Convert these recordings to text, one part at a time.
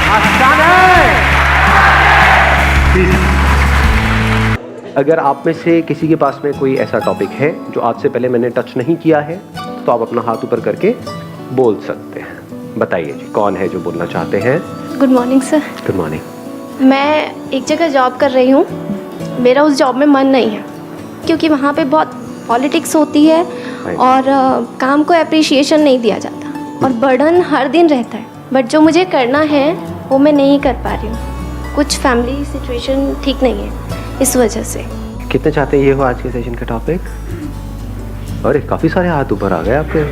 आसान है। अगर आप में से किसी के पास में कोई ऐसा टॉपिक है जो आज से पहले मैंने टच नहीं किया है, तो आप अपना हाथ ऊपर करके बोल सकते हैं। बताइए जी, कौन है जो बोलना चाहते हैं? Good morning sir. Good morning. मैं एक जगह जॉब कर रही हूँ, मेरा उस जॉब में मन नहीं है क्योंकि वहाँ पे बहुत पॉलिटिक्स होती है और काम को अप्रिशिएशन नहीं दिया जाता और बर्डन हर दिन रहता है। बट जो मुझे करना है वो मैं नहीं कर पा रही हूँ। कुछ फैमिली सिचुएशन ठीक नहीं है, इस वजह से। कितने चाहते हैं ये हो आज के सेशन का टॉपिक? अरे काफ़ी सारे हाथ ऊपर आ गए आपके।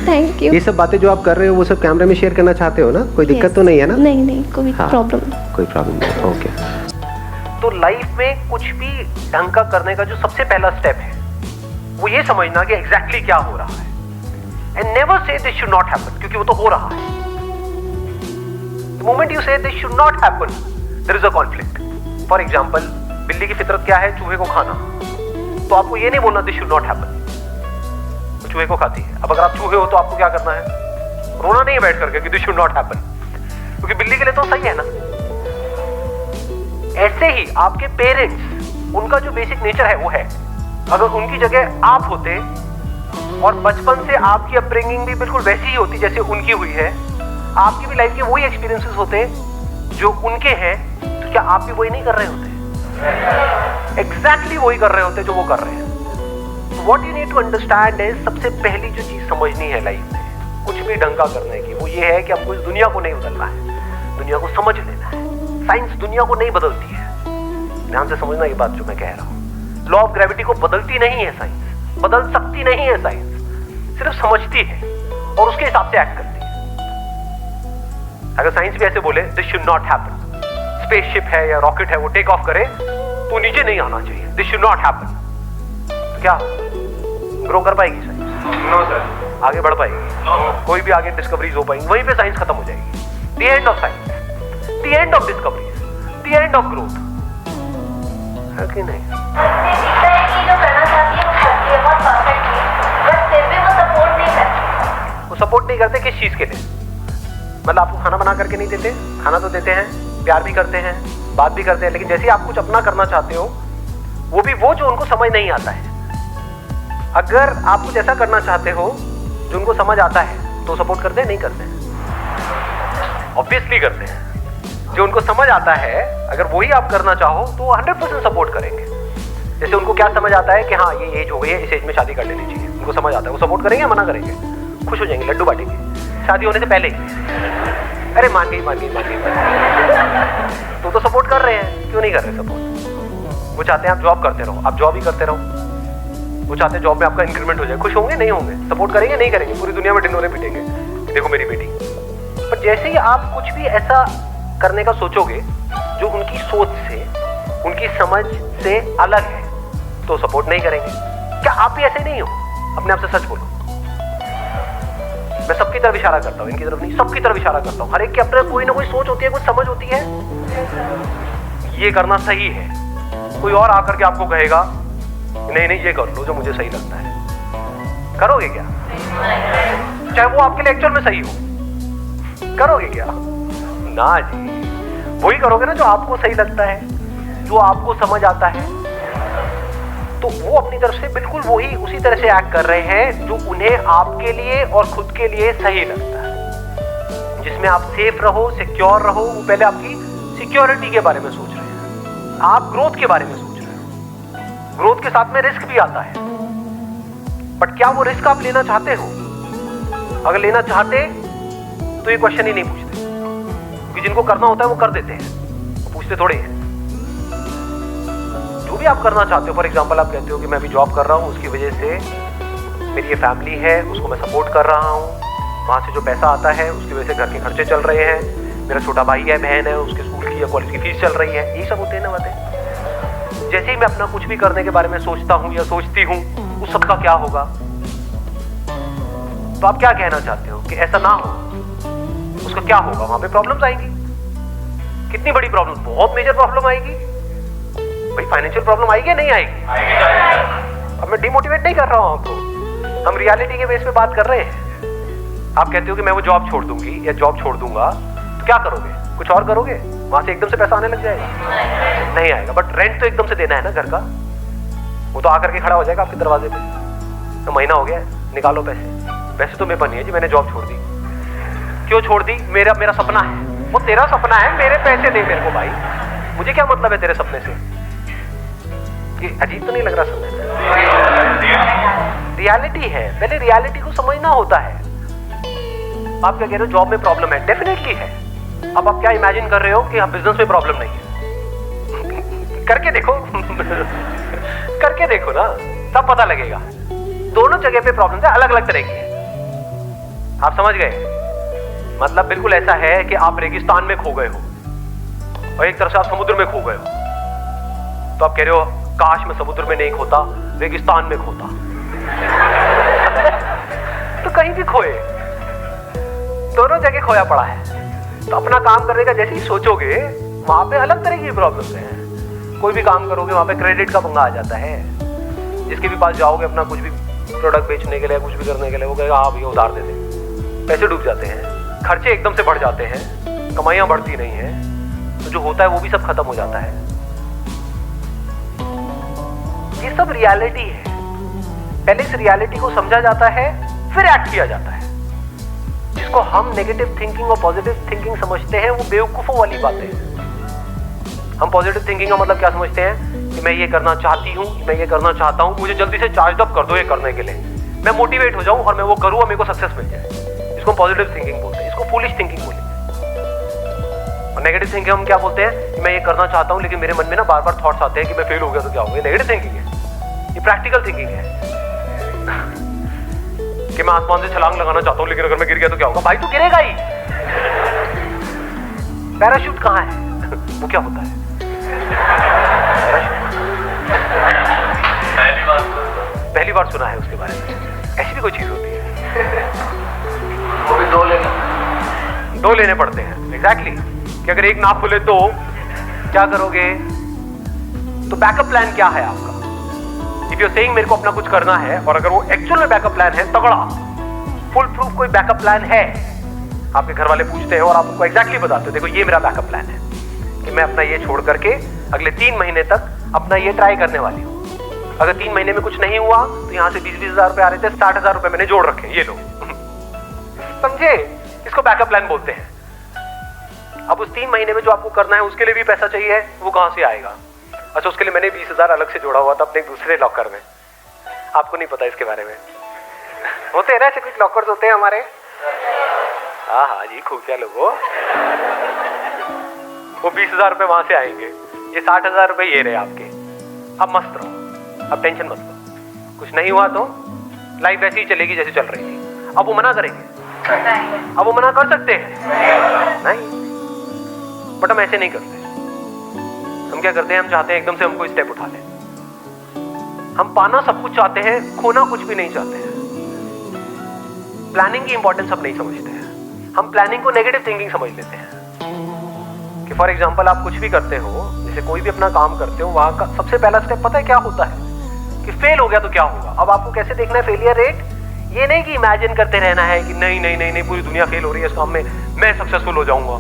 Thank you. ये सब बातें जो आप कर रहे हो वो सब कैमरे में शेयर करना चाहते हो ना? कोई दिक्कत तो नहीं है ना? नहीं नहीं, कोई प्रॉब्लम नहीं। कोई प्रॉब्लम नहीं। ओके। तो लाइफ में कुछ भी ढंग का करने का जो सबसे पहला स्टेप है वो ये समझना कि एग्जैक्टली क्या हो रहा है, and never say this should not happen, क्योंकि वो तो हो रहा है। The moment you say this should not happen, there is a conflict. For example, बिल्ली की फितरत क्या है? चूहे को खाना। तो आपको ये नहीं बोलना दिस शुड नॉट हैपन, वो चूहे को खाती है। अब अगर आप चूहे हो तो आपको क्या करना है? रोना नहीं है बैठ करके कि दिस शुड नॉट हैपन, क्योंकि बिल्ली के लिए तो सही है ना। ऐसे ही आपके पेरेंट्स, उनका जो बेसिक नेचर है वो है। अगर उनकी जगह आप होते और बचपन से आपकी अपब्रिंगिंग भी बिल्कुल वैसी ही होती जैसे उनकी हुई है, आपकी भी लाइफ के वही एक्सपीरियंसेस होते जो उनके हैं, तो क्या आप भी वही नहीं कर रहे होते? एग्जैक्टली वही कर रहे होते जो वो कर रहे हैं। What you need to understand is, सबसे पहली जो चीज समझनी है लाइफ में कुछ भी ढंग का करने की, वो ये है कि आपको इस दुनिया को नहीं बदलना है, दुनिया को समझ लेना है। साइंस दुनिया को नहीं बदलती है, ध्यान से समझना ये बात जो मैं कह रहा हूँ। लॉ ऑफ ग्रेविटी को बदलती नहीं है साइंस, बदल सकती नहीं है साइंस, सिर्फ समझती है और उसके हिसाब से एक्ट करती है। अगर साइंस भी ऐसे बोले this should not happen, spaceship है या रॉकेट है वो टेक ऑफ करे तो नीचे नहीं आना चाहिए, दिस शुड नॉट हैपन, तो क्या ग्रो कर पाएगी साइंस? No sir. आगे बढ़ पाएगी? नो। कोई भी आगे डिस्कवरीज हो पाएंगी? वहीं पे साइंस खत्म हो जाएगी। The end of science, the end of discoveries, the end of growth, है कि नहीं? जो करना चाहती है वो करती है बहुत परफेक्टली, बट फिर भी वो सपोर्ट नहीं करती। वो सपोर्ट नहीं करते किस चीज के लिए? मतलब आपको खाना बना करके नहीं देते? खाना तो देते हैं, प्यार भी करते हैं, बात भी करते हैं, लेकिन जैसे ही आप कुछ अपना करना चाहते हो, वो भी वो जो उनको समझ नहीं आता है। अगर आप कुछ ऐसा करना चाहते हो जो उनको समझ आता है तो सपोर्ट करते हैं? नहीं करते हैं? ऑब्वियसली करते हैं। जो उनको समझ आता है अगर वही आप करना चाहो तो 100% सपोर्ट करेंगे। जैसे उनको क्या समझ आता है कि हाँ ये एज हो गई है, इस एज में शादी कर लेनी चाहिए, उनको समझ आता है, वो सपोर्ट करेंगे या मना करेंगे? खुश हो जाएंगे, लड्डू बांटेंगे शादी होने से पहले ही। अरे मान गई मान गई मान गई, तो सपोर्ट कर रहे हैं। क्यों नहीं कर रहे सपोर्ट? वो चाहते हैं आप जॉब करते रहो, आप जॉब ही करते रहो। वो चाहते हैं जॉब में आपका इंक्रीमेंट हो जाए। खुश होंगे? नहीं होंगे। सपोर्ट करेंगे? नहीं करेंगे। पूरी दुनिया में ढिंढोरे पीटेंगे, देखो मेरी बेटी। पर जैसे ही आप कुछ भी ऐसा करने का सोचोगे जो उनकी सोच से, उनकी समझ से अलग है, तो सपोर्ट नहीं करेंगे। क्या आप भी ऐसे नहीं हो? अपने आप से सच बोलो। मैं सबकी तरफ इशारा करता हूँ, इनकी तरफ नहीं, सबकी तरफ इशारा करता हूँ। हर एक के अपने कोई ना कोई सोच होती है, कुछ समझ होती है। ये करना सही है। कोई और आकर के आपको कहेगा नहीं नहीं ये कर लो जो मुझे सही लगता है, करोगे क्या? चाहे वो आपके लिए एक्चुअल में सही हो, करोगे क्या? ना जी, वही करोगे ना जो आपको सही लगता है, जो आपको समझ आता है। तो वो अपनी तरफ से बिल्कुल वही उसी तरह से एक्ट कर रहे हैं जो उन्हें आपके लिए और खुद के लिए सही लगता है, जिसमें आप सेफ रहो, सिक्योर रहो। वो पहले आपकी सिक्योरिटी के बारे में सोच रहे हैं, आप ग्रोथ के बारे में सोच रहे हैं। ग्रोथ के साथ में रिस्क भी आता है, बट क्या वो रिस्क आप लेना चाहते हो? अगर लेना चाहते तो ये क्वेश्चन ही नहीं पूछते, क्योंकि जिनको करना होता है वो कर देते हैं, वो पूछते थोड़े हैं। जो भी आप करना चाहते हो, फॉर एग्जांपल आप कहते हो कि मैं अभी जॉब कर रहा हूँ, उसकी वजह से मेरी ये फैमिली है, उसको मैं सपोर्ट कर रहा हूँ, वहाँ से जो पैसा आता है उसकी वजह से घर के खर्चे चल रहे हैं, मेरा छोटा भाई है, बहन है, उसके स्कूल की या कॉलेज की फीस चल रही है, यही सब होते हैं ना बातें। जैसे ही मैं अपना कुछ भी करने के बारे में सोचता हूँ या सोचती हूँ, उस सबका क्या होगा? तो आप क्या कहना चाहते हो कि ऐसा ना हो? उसका क्या होगा? वहां पे प्रॉब्लम्स आएंगी। कितनी बड़ी प्रॉब्लम? बहुत मेजर प्रॉब्लम आएगी भाई। फाइनेंशियल प्रॉब्लम आएगी या नहीं आएगी? अब मैं डिमोटिवेट नहीं कर रहा हूं आपको, हम रियलिटी के बेस पे बात कर रहे हैं। आप कहते हो कि मैं वो जॉब छोड़ दूंगी या जॉब छोड़ दूंगा, तो क्या करोगे? कुछ और करोगे? वहां से एकदम से पैसा आने लग जाएगा? नहीं आएगा। बट रेंट तो एकदम से देना है ना घर का, वो तो आकर के खड़ा हो जाएगा आपके दरवाजे पे। तो महीना हो गया, निकालो पैसे। वैसे तो मेरे बनी है जी, मैंने जॉब छोड़ दी। क्यों छोड़ दी? मेरा सपना है। वो तेरा सपना है, मेरे पैसे दे मेरे को भाई, मुझे क्या मतलब है तेरे सपने से? ये अजीब तो नहीं लग रहा सुनने में? रियलिटी है, पहले रियलिटी को समझना होता है। आप क्या कह रहे हो जॉब में प्रॉब्लम है? डेफिनेटली है। अब आप क्या इमेजिन कर रहे हो कि बिजनेस में प्रॉब्लम नहीं है? करके देखो करके देखो ना, तब पता लगेगा। दोनों जगह पे प्रॉब्लम है, अलग अलग तरह की है। आप समझ गए? मतलब बिल्कुल ऐसा है कि आप रेगिस्तान में खो गए हो और एक तरफ से आप समुद्र में खो गए हो। तो आप कह रहे हो काश मैं समुद्र में नहीं खोता, रेगिस्तान में खोता। तो कहीं भी खोए, दोनों जगह खोया पड़ा है। तो अपना काम करने का जैसे ही सोचोगे, वहां पे अलग तरह की प्रॉब्लम्स हैं। कोई भी काम करोगे वहां पे क्रेडिट का पंगा आ जाता है। जिसके भी पास जाओगे अपना कुछ भी प्रोडक्ट बेचने के लिए, कुछ भी करने के लिए, वो कहेगा हाँ भैया उधार दे दे। पैसे डूब जाते हैं, खर्चे एकदम से बढ़ जाते हैं, कमाइयां बढ़ती नहीं है, तो जो होता है वो भी सब खत्म हो जाता है। ये सब रियलिटी है। पहले इस रियलिटी को समझा जाता है, फिर एक्ट किया जाता है। जिसको हम नेगेटिव थिंकिंग और पॉजिटिव थिंकिंग समझते हैं, वो बेवकूफों वाली बातें हैं। हम पॉजिटिव थिंकिंग का मतलब क्या समझते हैं कि मैं ये करना चाहती हूँ, मैं ये करना चाहता हूँ, मुझे जल्दी से चार्ज अप कर दो ये करने के लिए, मैं मोटिवेट हो जाऊं और मैं वो करूँ और मेरे को सक्सेस मिल जाए। इसको पॉजिटिव थिंकिंग बोलते हैं, इसको फूलिश थिंकिंग बोलते हैं। और नेगेटिव थिंकिंग हम क्या बोलते हैं कि मैं ये करना चाहता हूँ लेकिन मेरे मन में ना बार बार थॉट्स आते हैं कि मैं फेल हो गया तो क्या होगा। ये नेगेटिव थिंकिंग है। ये प्रैक्टिकल थिंकिंग है कि मैं आसमान से छलांग लगाना चाहता हूँ लेकिन अगर मैं गिर गया तो क्या होगा। भाई तू गिरेगा ही। पैराशूट कहाँ है? वो क्या होता है? पहली बार सुना है उसके बारे में। ऐसी भी कोई चीज होती है? वो भी दो लेने पड़ते हैं। एग्जैक्टली कि अगर एक ना खुले तो क्या करोगे? तो बैकअप प्लान क्या है आपका? इफ यू सेइंग मेरे को अपना कुछ करना है, और अगर वो एक्चुअल में बैकअप प्लान है तगड़ा, फुल प्रूफ कोई बैकअप प्लान है, आपके घर वाले पूछते हैं और आप उनको एग्जैक्टली बताते हो देखो ये मेरा बैकअप प्लान है कि मैं अपना ये छोड़ करके अगले 3 महीने तक अपना ये ट्राई करने वाली हूँ। अगर 3 महीने में कुछ नहीं हुआ तो यहाँ से 20-20 हजार रुपए आ रहे थे, 60,000 रुपए मैंने जोड़ रखे, ये लो। समझे? इसको बैकअप प्लान बोलते हैं। अब उस 3 महीने में जो आपको करना है उसके लिए भी पैसा चाहिए, वो कहां से आएगा? अच्छा, उसके लिए मैंने 20,000 अलग से जोड़ा हुआ था अपने दूसरे लॉकर में। आपको नहीं पता इसके बारे में? होते हैं ना ऐसे कुछ लॉकर्स होते हैं हमारे। हाँ जी, खुफिया लोगों। वो 20,000 रुपए वहां से आएंगे, ये 60,000 रुपए ये रहे आपके। अब मस्त रहो, अब टेंशन मत लो। कुछ नहीं हुआ तो लाइफ ऐसी ही चलेगी जैसे चल रही थी। अब वो मना करेंगे? अब वो मना कर सकते हैं? नहीं। बट हम ऐसे नहीं करते। हम क्या करते हैं? हम चाहते हैं एकदम से हम कोई स्टेप उठा लें। हम पाना सब कुछ चाहते हैं, खोना कुछ भी नहीं चाहते हैं। प्लानिंग की इंपॉर्टेंस हम नहीं समझते हैं। हम प्लानिंग को नेगेटिव थिंकिंग समझ लेते हैं कि फॉर एग्जांपल आप कुछ भी करते हो, जैसे कोई भी अपना काम करते हो, वहां का सबसे पहला स्टेप पता है क्या होता है? कि फेल हो गया तो क्या होगा। अब आपको कैसे देखना है फेलियर रेट? ये नहीं कि इमेजिन करते रहना है कि नहीं नहीं नहीं नहीं पूरी दुनिया फेल हो रही है इस काम में, मैं सक्सेसफुल हो जाऊंगा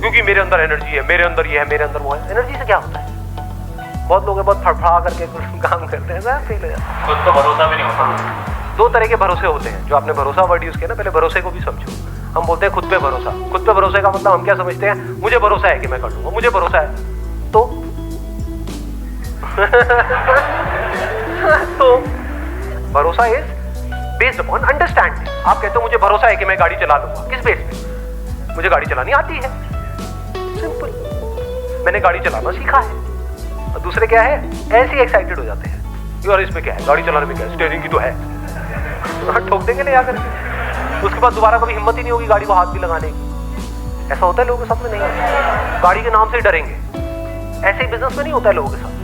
क्योंकि मेरे अंदर एनर्जी है, मेरे अंदर ये है, मेरे अंदर वो है। एनर्जी से क्या होता है? बहुत लोग बहुत फड़फड़ा करके काम करते हैं, फेल हो जाते हैं। खुद तो भरोसा भी नहीं होता। 2 तरह के भरोसे होते हैं। जो आपने भरोसा वर्ड यूज किया ना, पहले भरोसे को भी समझो। हम बोलते हैं खुद पे भरोसा। खुद पे भरोसे का मतलब हम क्या समझते हैं? मुझे भरोसा है कि मैं कर लूंगा, मुझे भरोसा है तो तो भरोसा इज बेस्ड अपॉन अंडरस्टैंडिंग। आप कहते हो मुझे भरोसा है कि मैं गाड़ी चला लूंगा, किस बेस पे? मुझे गाड़ी चलानी आती है, सिंपल, मैंने गाड़ी चलाना सीखा है। और दूसरे क्या है? ऐसे ही एक्साइटेड हो जाते हैं, यार इसमें क्या है, गाड़ी चलाने में क्या है, स्टीयरिंग की तो है, ठोक देंगे ले आकर के। उसके बाद दोबारा कभी हिम्मत ही नहीं होगी गाड़ी को हाथ भी लगाने की। ऐसा होता है लोगों के साथ में? नहीं होता। गाड़ी के नाम से ही डरेंगे। ऐसे ही बिजनेस में नहीं होता है लोगों के साथ।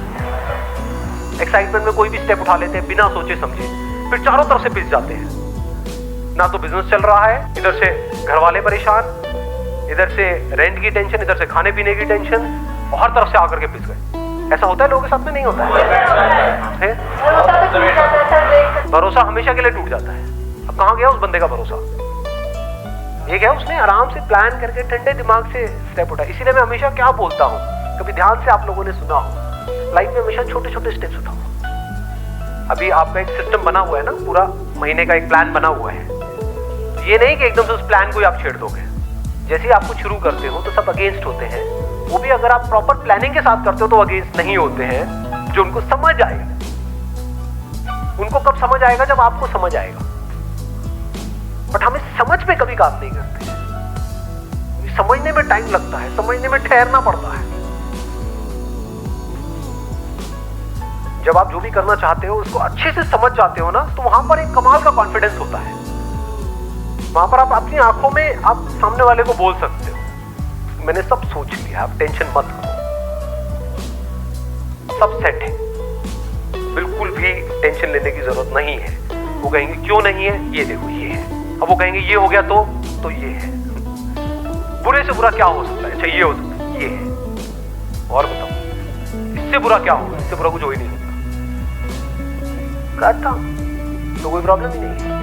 एक्साइटमेंट में कोई भी स्टेप उठा लेते हैं बिना सोचे समझे, फिर चारों तरफ से पिस जाते हैं। ना तो बिजनेस चल रहा है, इधर से घर वाले परेशान, इधर से रेंट की टेंशन, इधर से खाने पीने की टेंशन, और हर तरफ से आकर के पिस गए। ऐसा होता है लोगों के साथ में? नहीं होता है? भरोसा हमेशा के लिए टूट जाता है। अब कहां गया उस बंदे का भरोसा? ये क्या, उसने आराम से प्लान करके ठंडे दिमाग से स्टेप उठाया। इसीलिए मैं हमेशा क्या बोलता हूँ, कभी ध्यान से आप लोगों ने सुना हो, लाइफ में हमेशा छोटे छोटे स्टेप्स उठाओ। अभी आपका एक सिस्टम बना हुआ है ना, पूरा महीने का एक प्लान बना हुआ है। ये नहीं कि एकदम से उस प्लान को ही आप छेड़ दोगे। जैसे ही आप कुछ शुरू करते हो तो सब अगेंस्ट होते हैं, वो भी अगर आप प्रॉपर प्लानिंग के साथ करते हो तो अगेंस्ट नहीं होते हैं, जो उनको समझ आएगा। उनको कब समझ आएगा, जब आपको समझ आएगा। बट हमें समझ पे कभी काम नहीं करते, समझने में टाइम लगता है, समझने में ठहरना पड़ता है। जब आप जो भी करना चाहते हो उसको अच्छे से समझ जाते हो ना, तो वहां पर एक कमाल का कॉन्फिडेंस होता है। वहां पर आप अपनी आंखों में आप सामने वाले को बोल सकते हो, मैंने सब सोच लिया, आप टेंशन मत लो, सब सेट है, बिल्कुल भी टेंशन लेने की जरूरत नहीं है। वो कहेंगे क्यों नहीं है, ये देखो ये है। अब वो कहेंगे ये हो गया तो ये है। बुरे से बुरा क्या हो सकता है, अच्छा ये हो सकता है, ये है। और बताओ इससे बुरा क्या होगा, इससे बुरा कुछ हो ही नहीं सकता। करता तो कोई प्रॉब्लम ही नहीं है।